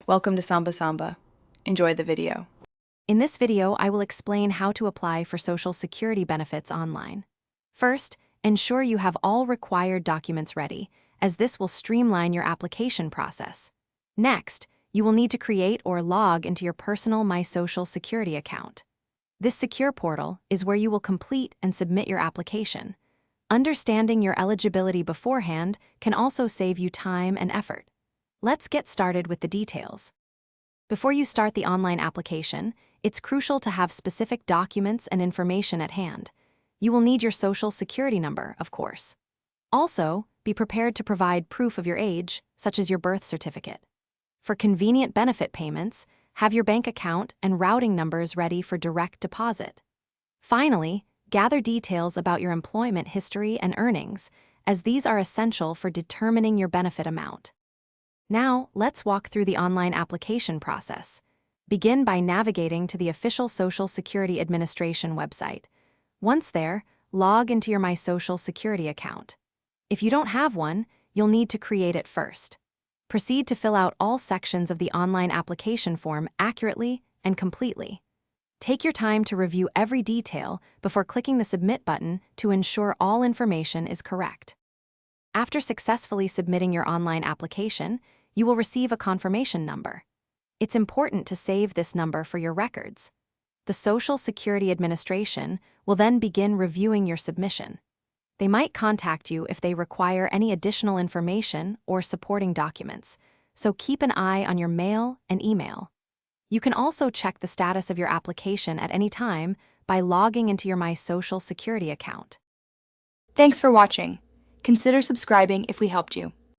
Welcome to Samba Samba. Enjoy the video. In this video, I will explain how to apply for Social Security benefits online. First, ensure you have all required documents ready, as this will streamline your application process. Next, you will need to create or log into your personal My Social Security account. This secure portal is where you will complete and submit your application. Understanding your eligibility beforehand can also save you time and effort. Let's get started with the details. Before you start the online application, it's crucial to have specific documents and information at hand. You will need your Social Security number, of course. Also, be prepared to provide proof of your age, such as your birth certificate. For convenient benefit payments, have your bank account and routing numbers ready for direct deposit. Finally, gather details about your employment history and earnings, as these are essential for determining your benefit amount. Now, let's walk through the online application process. Begin by navigating to the official Social Security Administration website. Once there, log into your My Social Security account. If you don't have one, you'll need to create it first. Proceed to fill out all sections of the online application form accurately and completely. Take your time to review every detail before clicking the Submit button to ensure all information is correct. After successfully submitting your online application, you will receive a confirmation number. It's important to save this number for your records. The Social Security Administration will then begin reviewing your submission. They might contact you if they require any additional information or supporting documents, so keep an eye on your mail and email. You can also check the status of your application at any time by logging into your My Social Security account. Thanks for watching. Consider subscribing if we helped you.